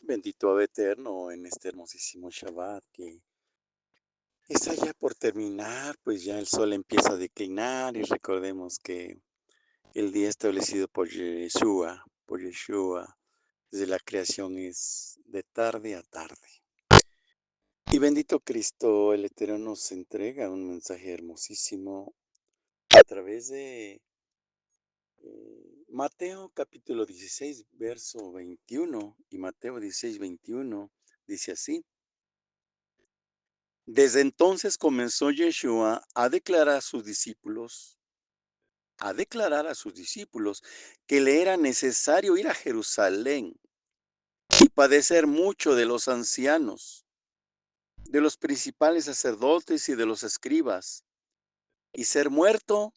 Bendito Ave Eterno en este hermosísimo Shabbat que está ya por terminar, pues ya el sol empieza a declinar y recordemos que el día establecido por Yeshua, desde la creación es de tarde a tarde. Y bendito Cristo, el Eterno nos entrega un mensaje hermosísimo a través de Mateo capítulo 16, verso 21 y Mateo 16, 21 dice así. Desde entonces comenzó Yeshua a declarar a sus discípulos que le era necesario ir a Jerusalén y padecer mucho de los ancianos, de los principales sacerdotes y de los escribas, y ser muerto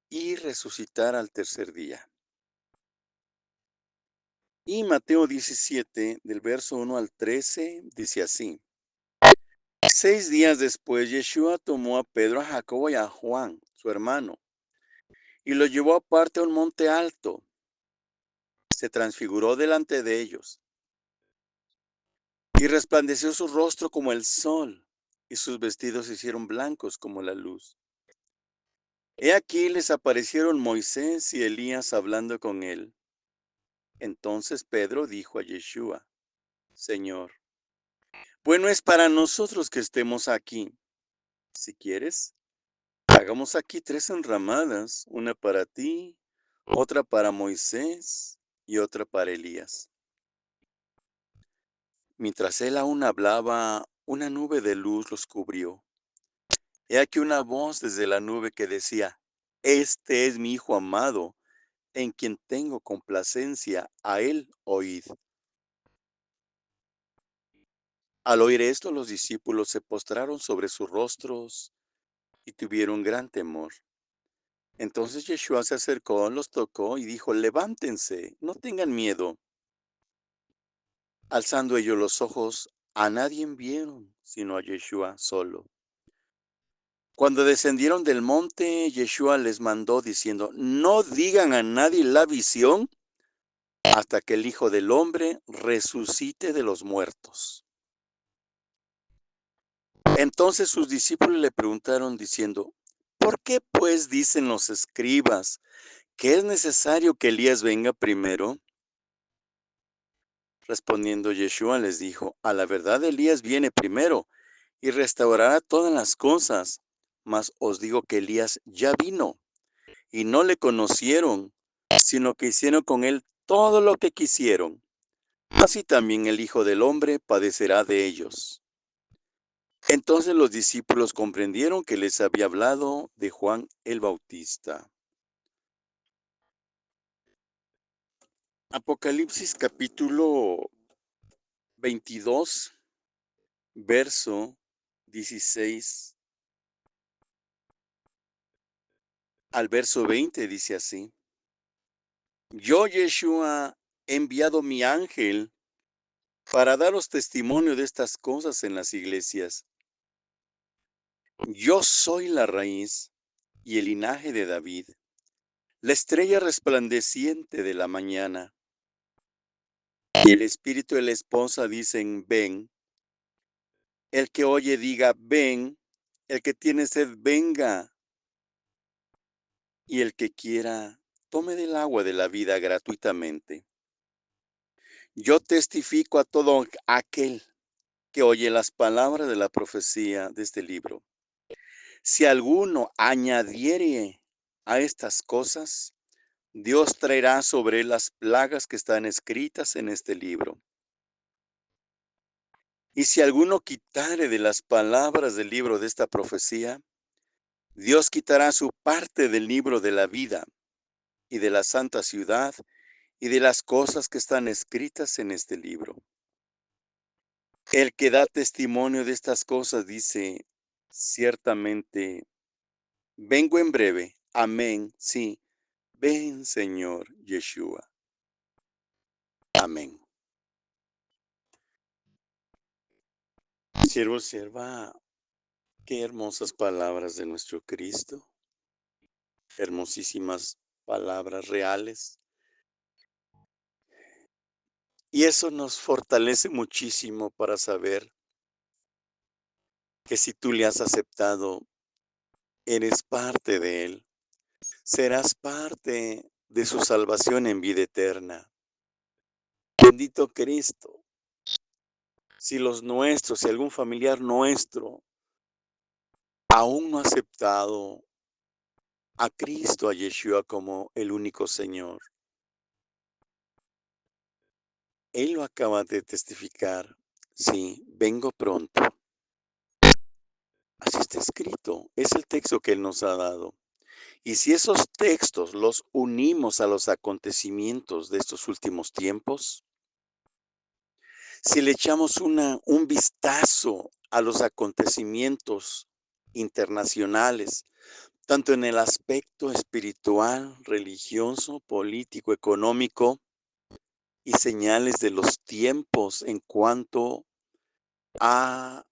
y resucitar al tercer día. Y Mateo 17, del verso 1 al 13, dice así. 6 días después, Yeshua tomó a Pedro, a Jacobo y a Juan, su hermano, y lo llevó aparte a un monte alto. Se transfiguró delante de ellos, y resplandeció su rostro como el sol, y sus vestidos se hicieron blancos como la luz. He aquí les aparecieron Moisés y Elías hablando con él. Entonces Pedro dijo a Yeshua, Señor, bueno es para nosotros que estemos aquí. Si quieres, hagamos aquí 3 enramadas, una para ti, otra para Moisés y otra para Elías. Mientras él aún hablaba, una nube de luz los cubrió. He aquí una voz desde la nube que decía, Este es mi Hijo amado, en quien tengo complacencia, a él oíd. Al oír esto, los discípulos se postraron sobre sus rostros y tuvieron gran temor. Entonces Yeshua se acercó, los tocó y dijo, levántense, no tengan miedo. Alzando ellos los ojos, a nadie vieron, sino a Yeshua solo. Cuando descendieron del monte, Yeshua les mandó diciendo, no digan a nadie la visión hasta que el Hijo del Hombre resucite de los muertos. Entonces sus discípulos le preguntaron diciendo, ¿por qué pues dicen los escribas que es necesario que Elías venga primero? Respondiendo Yeshua les dijo, a la verdad Elías viene primero y restaurará todas las cosas, mas os digo que Elías ya vino y no le conocieron, sino que hicieron con él todo lo que quisieron. Así también el Hijo del Hombre padecerá de ellos. Entonces los discípulos comprendieron que les había hablado de Juan el Bautista. Apocalipsis capítulo 22, verso 16 al verso 20 dice así. Yo, Yeshua, he enviado mi ángel para daros testimonio de estas cosas en las iglesias. Yo soy la raíz y el linaje de David, la estrella resplandeciente de la mañana. Y el espíritu y la esposa dicen, ven. El que oye diga, ven. El que tiene sed, venga. Y el que quiera, tome del agua de la vida gratuitamente. Yo testifico a todo aquel que oye las palabras de la profecía de este libro. Si alguno añadiere a estas cosas, Dios traerá sobre él las plagas que están escritas en este libro. Y si alguno quitare de las palabras del libro de esta profecía, Dios quitará su parte del libro de la vida y de la santa ciudad y de las cosas que están escritas en este libro. El que da testimonio de estas cosas dice, ciertamente, vengo en breve. Amén. Sí, ven Señor Yeshua. Amén. Siervo, sierva, qué hermosas palabras de nuestro Cristo. Hermosísimas palabras reales. Y eso nos fortalece muchísimo para saber que si tú le has aceptado, eres parte de Él. Serás parte de su salvación en vida eterna. Bendito Cristo. Si los nuestros, si algún familiar nuestro aún no ha aceptado a Cristo, a Yeshua como el único Señor, Él lo acaba de testificar. Sí, vengo pronto. Así está escrito. Es el texto que Él nos ha dado. Y si esos textos los unimos a los acontecimientos de estos últimos tiempos, si le echamos un vistazo a los acontecimientos internacionales, tanto en el aspecto espiritual, religioso, político, económico, y señales de los tiempos en cuanto a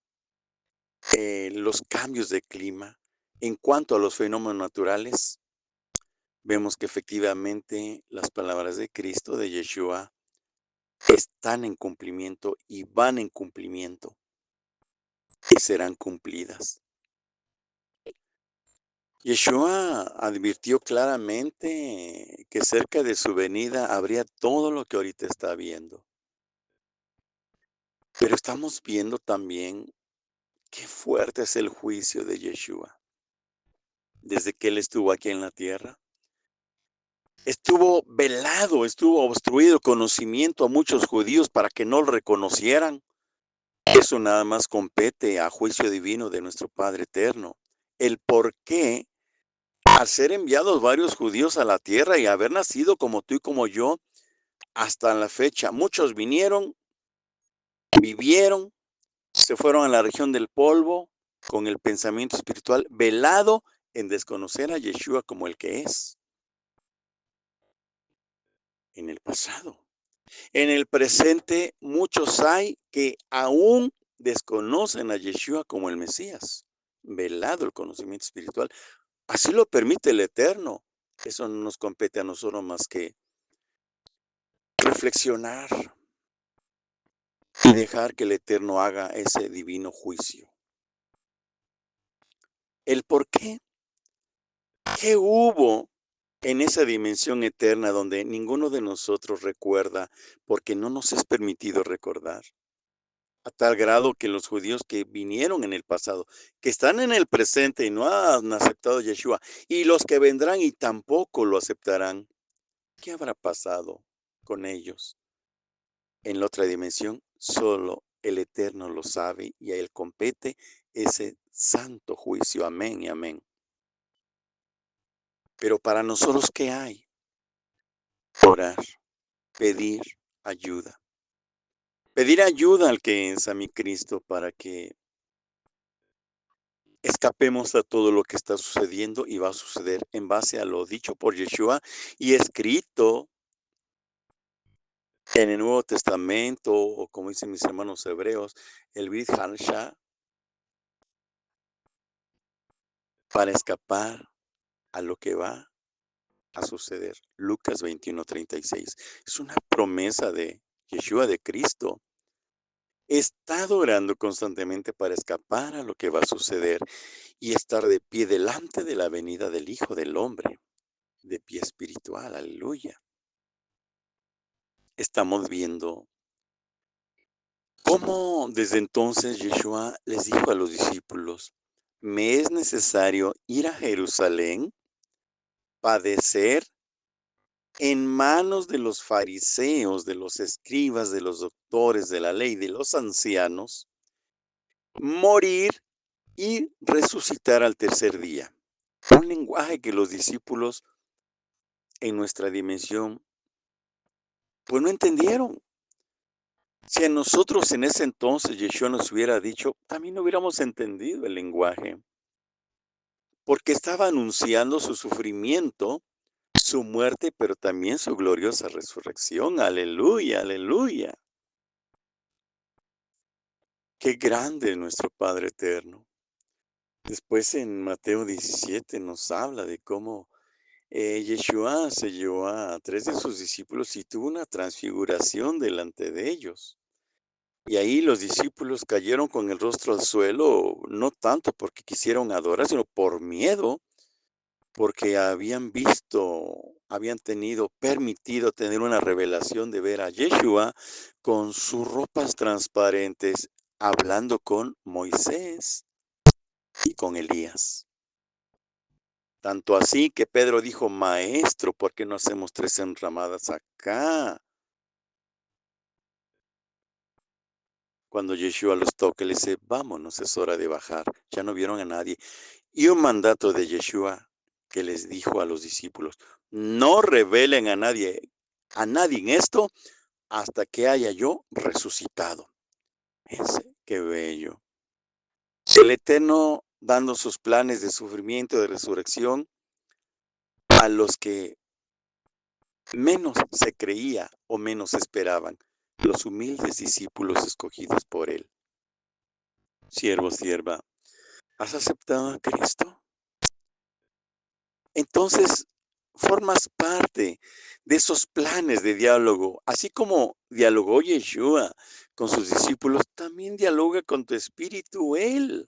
los cambios de clima, en cuanto a los fenómenos naturales, vemos que efectivamente las palabras de Cristo, de Yeshua, están en cumplimiento y van en cumplimiento y serán cumplidas. Yeshua advirtió claramente que cerca de su venida habría todo lo que ahorita está viendo. Pero estamos viendo también qué fuerte es el juicio de Yeshua. Desde que Él estuvo aquí en la tierra, estuvo velado, estuvo obstruido conocimiento a muchos judíos para que no lo reconocieran. Eso nada más compete a juicio divino de nuestro Padre eterno. El por qué, al ser enviados varios judíos a la tierra y haber nacido como tú y como yo, hasta la fecha, muchos vinieron, vivieron, se fueron a la región del polvo con el pensamiento espiritual velado en desconocer a Yeshua como el que es en el pasado. En el presente, muchos hay que aún desconocen a Yeshua como el Mesías, velado el conocimiento espiritual. Así lo permite el Eterno. Eso no nos compete a nosotros más que reflexionar y dejar que el Eterno haga ese divino juicio. ¿El por qué? ¿Qué hubo en esa dimensión eterna donde ninguno de nosotros recuerda porque no nos es permitido recordar? A tal grado que los judíos que vinieron en el pasado, que están en el presente y no han aceptado a Yeshua, y los que vendrán y tampoco lo aceptarán, ¿qué habrá pasado con ellos en la otra dimensión? Solo el Eterno lo sabe y a Él compete ese santo juicio. Amén y amén. Pero para nosotros, ¿qué hay? Orar, pedir ayuda. Pedir ayuda al que es a mi Cristo para que escapemos a todo lo que está sucediendo y va a suceder en base a lo dicho por Yeshua y escrito en el Nuevo Testamento, o como dicen mis hermanos hebreos, el Brit Hansha, para escapar a lo que va a suceder. Lucas 21:36. Es una promesa de Yeshua, de Cristo. Está orando constantemente para escapar a lo que va a suceder y estar de pie delante de la venida del Hijo del Hombre, de pie espiritual, aleluya. Estamos viendo cómo desde entonces Yeshua les dijo a los discípulos, me es necesario ir a Jerusalén, padecer en manos de los fariseos, de los escribas, de los doctores de la ley, de los ancianos, morir y resucitar al tercer día. Un lenguaje que los discípulos en nuestra dimensión pues no entendieron. Si a nosotros en ese entonces Yeshua nos hubiera dicho, también no hubiéramos entendido el lenguaje, porque estaba anunciando su sufrimiento, su muerte, pero también su gloriosa resurrección. Aleluya, aleluya. Qué grande es nuestro Padre eterno. Después en Mateo 17 nos habla de cómo Yeshua se llevó a 3 de sus discípulos y tuvo una transfiguración delante de ellos. Y ahí los discípulos cayeron con el rostro al suelo, no tanto porque quisieron adorar, sino por miedo, porque habían tenido permitido tener una revelación de ver a Yeshua con sus ropas transparentes, hablando con Moisés y con Elías. Tanto así que Pedro dijo: "Maestro, ¿por qué no hacemos 3 enramadas acá?". Cuando Yeshua los toca, le dice: "Vámonos, es hora de bajar". Ya no vieron a nadie. Y un mandato de Yeshua que les dijo a los discípulos: "No revelen a nadie en esto hasta que haya yo resucitado". Fíjense, qué bello. El Eterno dando sus planes de sufrimiento, de resurrección, a los que menos se creía o menos esperaban, los humildes discípulos escogidos por Él. Siervo, sierva, ¿has aceptado a Cristo? Entonces, formas parte de esos planes de diálogo, así como dialogó Yeshua con sus discípulos, también dialoga con tu espíritu Él.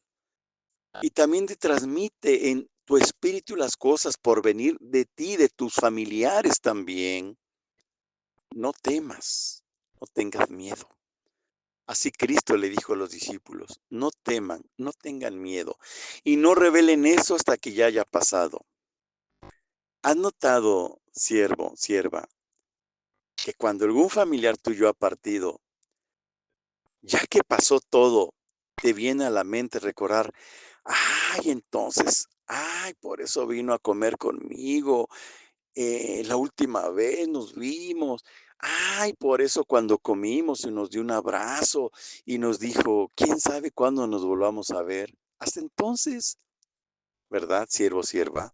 Y también te transmite en tu espíritu las cosas por venir de ti, de tus familiares también. No temas, no tengas miedo. Así Cristo le dijo a los discípulos: no teman, no tengan miedo y no revelen eso hasta que ya haya pasado. ¿Has notado, siervo, sierva, que cuando algún familiar tuyo ha partido, ya que pasó todo, te viene a la mente recordar: ay, entonces, ay, por eso vino a comer conmigo, la última vez nos vimos, ay, por eso cuando comimos y nos dio un abrazo y nos dijo, quién sabe cuándo nos volvamos a ver? Hasta entonces, ¿verdad, siervo, sierva?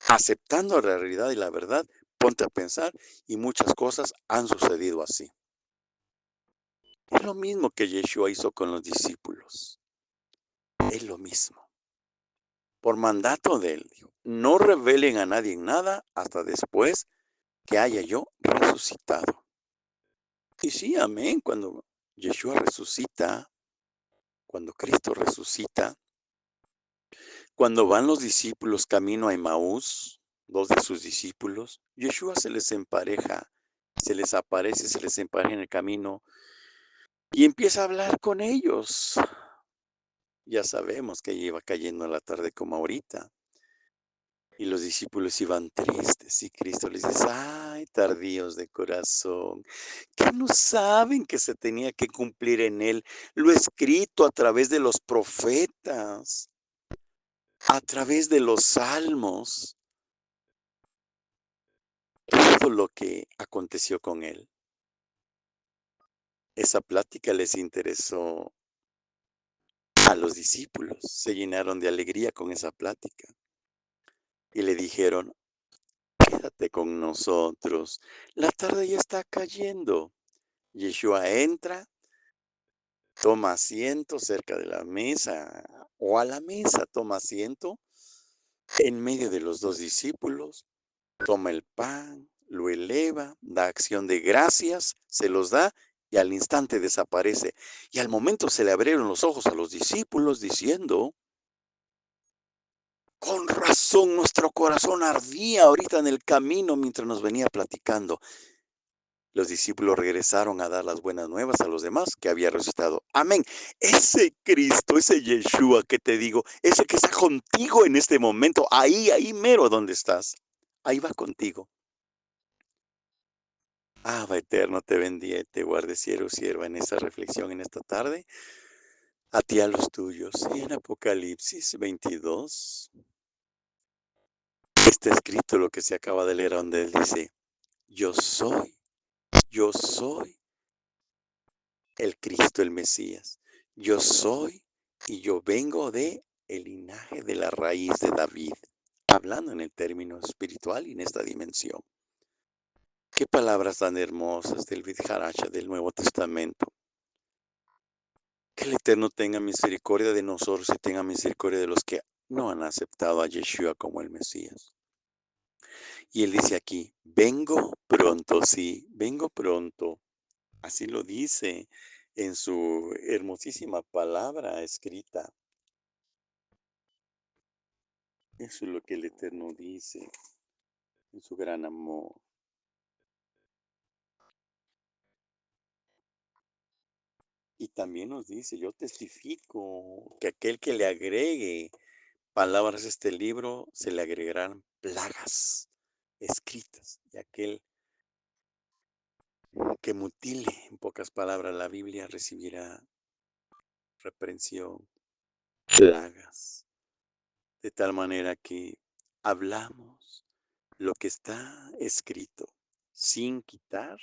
Aceptando la realidad y la verdad, ponte a pensar y muchas cosas han sucedido así. Es lo mismo que Yeshua hizo con los discípulos. Es lo mismo. Por mandato de él, dijo, no revelen a nadie nada hasta después que haya yo resucitado. Y sí, amén, cuando Yeshua resucita, cuando Cristo resucita, cuando van los discípulos camino a Emaús, 2 de sus discípulos, Yeshua se les empareja, se les aparece, se les empareja en el camino y empieza a hablar con ellos. Ya sabemos que iba cayendo la tarde como ahorita. Y los discípulos iban tristes y Cristo les dice, ay, tardíos de corazón, que no saben que se tenía que cumplir en él lo escrito a través de los profetas, a través de los salmos, todo lo que aconteció con él. Esa plática les interesó a los discípulos, se llenaron de alegría con esa plática y le dijeron, quédate con nosotros, la tarde ya está cayendo. Yeshua entra, toma asiento cerca de la mesa o a la mesa, toma asiento en medio de los 2 discípulos, toma el pan, lo eleva, da acción de gracias, se los da y al instante desaparece. Y al momento se le abrieron los ojos a los discípulos diciendo, con razón nuestro corazón ardía ahorita en el camino mientras nos venía platicando. Los discípulos regresaron a dar las buenas nuevas a los demás que había resucitado. Amén. Ese Cristo, ese Yeshua que te digo, ese que está contigo en este momento, ahí mero donde estás, ahí va contigo. Abba eterno, te bendiga y te guarde, siervo, sierva, en esta reflexión en esta tarde. A ti, a los tuyos. Y en Apocalipsis 22 está escrito lo que se acaba de leer, donde él dice, yo soy el Cristo, el Mesías. Yo soy y yo vengo de el linaje de la raíz de David, hablando en el término espiritual y en esta dimensión. Qué palabras tan hermosas del Vidharacha del Nuevo Testamento. Que el Eterno tenga misericordia de nosotros y tenga misericordia de los que no han aceptado a Yeshua como el Mesías. Y él dice aquí, vengo pronto, sí, vengo pronto. Así lo dice en su hermosísima palabra escrita. Eso es lo que el Eterno dice en su gran amor. Y también nos dice, yo testifico que aquel que le agregue palabras a este libro, se le agregarán plagas escritas. Y aquel que mutile, en pocas palabras, la Biblia recibirá reprensión, plagas. De tal manera que hablamos lo que está escrito, sin quitar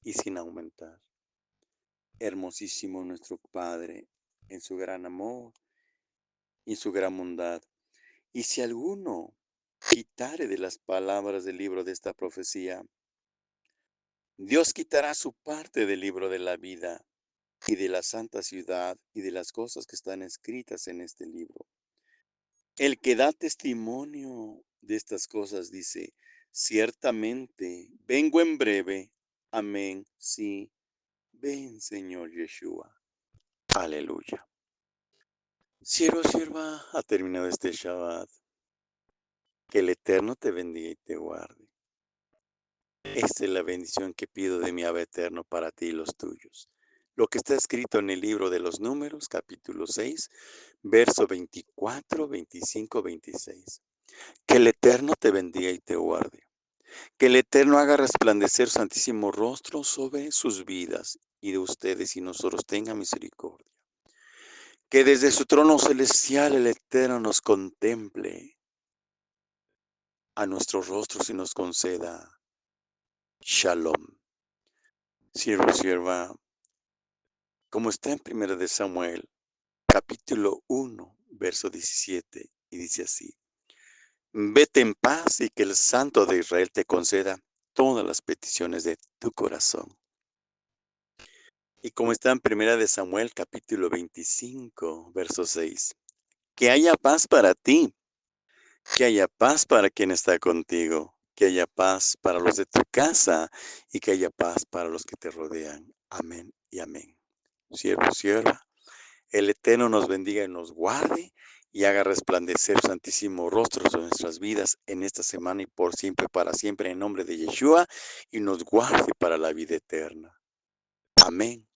y sin aumentar. Hermosísimo nuestro Padre en su gran amor y su gran bondad. Y si alguno quitare de las palabras del libro de esta profecía, Dios quitará su parte del libro de la vida y de la santa ciudad y de las cosas que están escritas en este libro. El que da testimonio de estas cosas dice, ciertamente, vengo en breve. Amén. Sí, ven, Señor Yeshua. Aleluya. Siervo, sierva, ha terminado este Shabbat. Que el Eterno te bendiga y te guarde. Esta es la bendición que pido de mi Abba Eterno para ti y los tuyos. Lo que está escrito en el libro de los Números, capítulo 6, verso 24, 25, 26. Que el Eterno te bendiga y te guarde. Que el Eterno haga resplandecer su santísimo rostro sobre sus vidas y de ustedes y nosotros tenga misericordia. Que desde su trono celestial el Eterno nos contemple a nuestros rostros y nos conceda Shalom. Siervo, sierva, como está en 1 de Samuel, capítulo 1, verso 17, y dice así, vete en paz y que el Santo de Israel te conceda todas las peticiones de tu corazón. Y como está en 1 de Samuel, capítulo 25, verso 6, que haya paz para ti, que haya paz para quien está contigo, que haya paz para los de tu casa y que haya paz para los que te rodean. Amén y amén. Siervo, sierva, el Eterno nos bendiga y nos guarde y haga resplandecer su santísimo rostro sobre nuestras vidas en esta semana y por siempre, para siempre, en nombre de Yeshua, y nos guarde para la vida eterna. Amén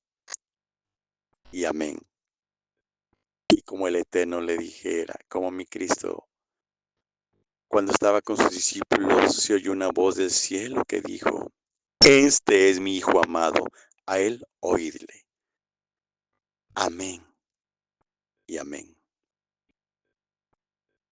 y amén. Y como el Eterno le dijera, como mi Cristo, cuando estaba con sus discípulos, se oyó una voz del cielo que dijo, este es mi Hijo amado, a él oídle. Amén y amén.